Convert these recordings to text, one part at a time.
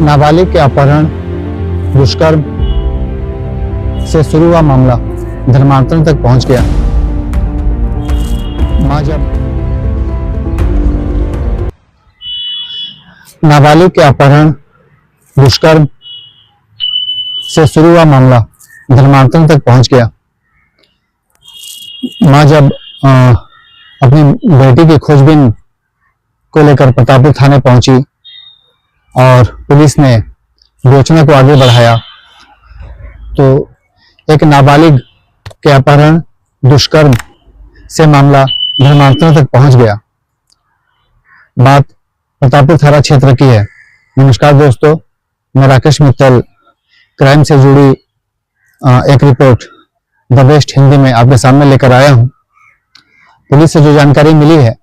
नाबालिग के अपहरण, दुष्कर्म से शुरू हुआ मामला धर्मांतरण तक पहुंच गया। नाबालिग के अपहरण, दुष्कर्म से शुरू हुआ मामला धर्मांतरण तक पहुंच गया। मां जब अपनी बेटी की खोजबीन को लेकर प्रतापपुर थाने पहुंची और पुलिस ने विवेचना को आगे बढ़ाया तो एक नाबालिग के अपहरण, दुष्कर्म से मामला धर्मांतरण तक पहुंच गया। बात प्रतापपुर थाना क्षेत्र की है। नमस्कार दोस्तों, मैं राकेश मित्तल क्राइम से जुड़ी एक रिपोर्ट द बेस्ट हिंदी में आपके सामने लेकर आया हूं। पुलिस से जो जानकारी मिली है,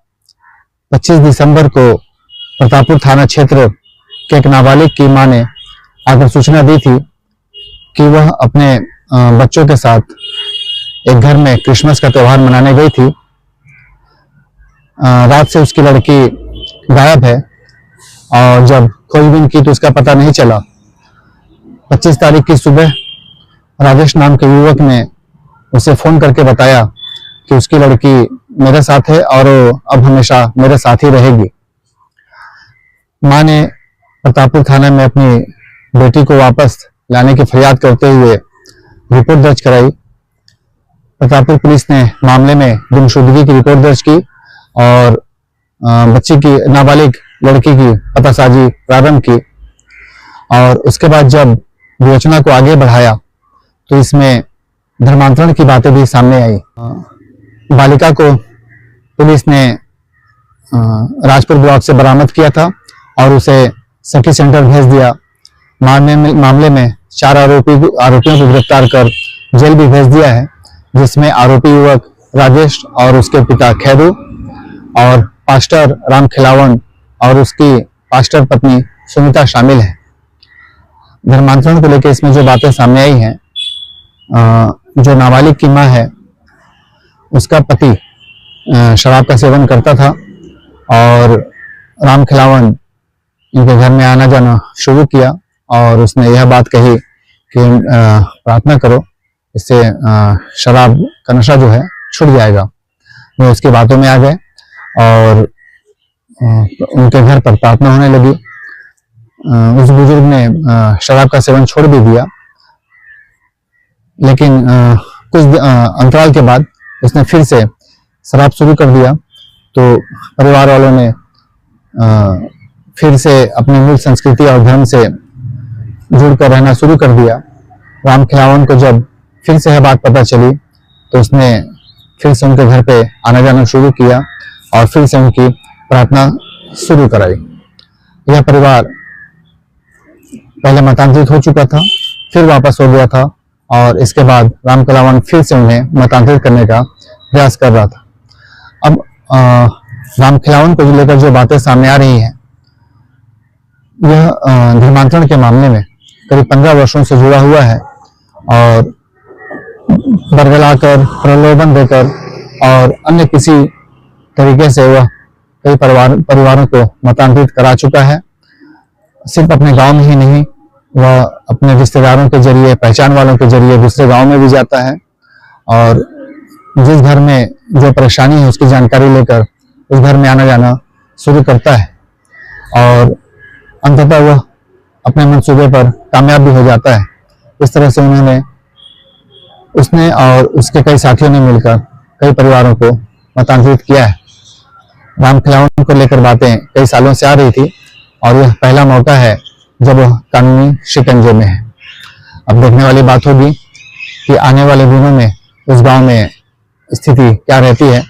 25 दिसंबर को प्रतापपुर थाना क्षेत्र के एक नाबालिग की मां ने आकर सूचना दी थी कि वह अपने बच्चों के साथ एक घर में क्रिसमस का त्योहार मनाने गई थी। रात से उसकी लड़की गायब है और जब खोजबीन की तो उसका पता नहीं चला। 25 तारीख की सुबह राजेश नाम के युवक ने उसे फोन करके बताया कि उसकी लड़की मेरे साथ है और अब हमेशा मेरे साथ ही रहेगी। मां ने प्रतापपुर थाना में अपनी बेटी को वापस लाने की फरियाद करते हुए रिपोर्ट दर्ज कराई। प्रतापपुर पुलिस ने मामले में गुमशुदगी की रिपोर्ट दर्ज की और बच्ची की, नाबालिग लड़की की पतासाजी प्रारंभ की और उसके बाद जब विवेचना को आगे बढ़ाया तो इसमें धर्मांतरण की बातें भी सामने आई। बालिका को पुलिस ने राजपुर ब्लॉक से बरामद किया था और उसे सखी सेंटर भेज दिया। मामले में 4 आरोपियों को गिरफ्तार कर जेल भी भेज दिया है, जिसमें आरोपी युवक राजेश और उसके पिता खैरू और पास्टर राम खिलावन और उसकी पास्टर पत्नी सुनीता शामिल है। धर्मांतरण को लेकर इसमें जो बातें सामने आई हैं, जो नाबालिग की मां है उसका पति शराब का सेवन करता था और राम खिलावन इनके घर में आना जाना शुरू किया और उसने यह बात कही कि प्रार्थना करो, इससे शराब का नशा जो है छूट जाएगा। वो उसकी बातों में आ गए और उनके घर पर प्रार्थना होने लगी। उस बुजुर्ग ने शराब का सेवन छोड़ भी दिया, लेकिन कुछ अंतराल के बाद उसने फिर से शराब शुरू कर दिया। तो परिवार वालों ने फिर से अपनी मूल संस्कृति और धर्म से जुड़कर रहना शुरू कर दिया। राम खिलावन को जब फिर से यह बात पता चली तो उसने फिर से उनके घर पे आना जाना शुरू किया और फिर से उनकी प्रार्थना शुरू कराई। यह परिवार पहले मतांतरित हो चुका था, फिर वापस हो गया था और इसके बाद राम खिलावन फिर से उन्हें मतांतरित करने का प्रयास कर रहा था। अब राम खिलावन को लेकर जो बातें सामने आ रही हैं, यह धर्मांतरण के मामले में करीब 15 वर्षों से जुड़ा हुआ है और बरगलाकर, प्रलोभन देकर और अन्य किसी तरीके से वह कई परिवारों को मतांतरित करा चुका है। सिर्फ अपने गांव में ही नहीं, वह अपने रिश्तेदारों के जरिए, पहचान वालों के जरिए दूसरे गांव में भी जाता है और जिस घर में जो परेशानी है उसकी जानकारी लेकर उस घर में आना जाना शुरू करता है और अंततः वह अपने मंसूबे पर कामयाब भी हो जाता है। इस तरह से उसने और उसके कई साथियों ने मिलकर कई परिवारों को मतांतरित किया है। राम खिलावन को लेकर बातें कई सालों से आ रही थी और यह पहला मौका है जब वह कानूनी शिकंजे में है। अब देखने वाली बात होगी कि आने वाले दिनों में उस गांव में स्थिति क्या रहती है।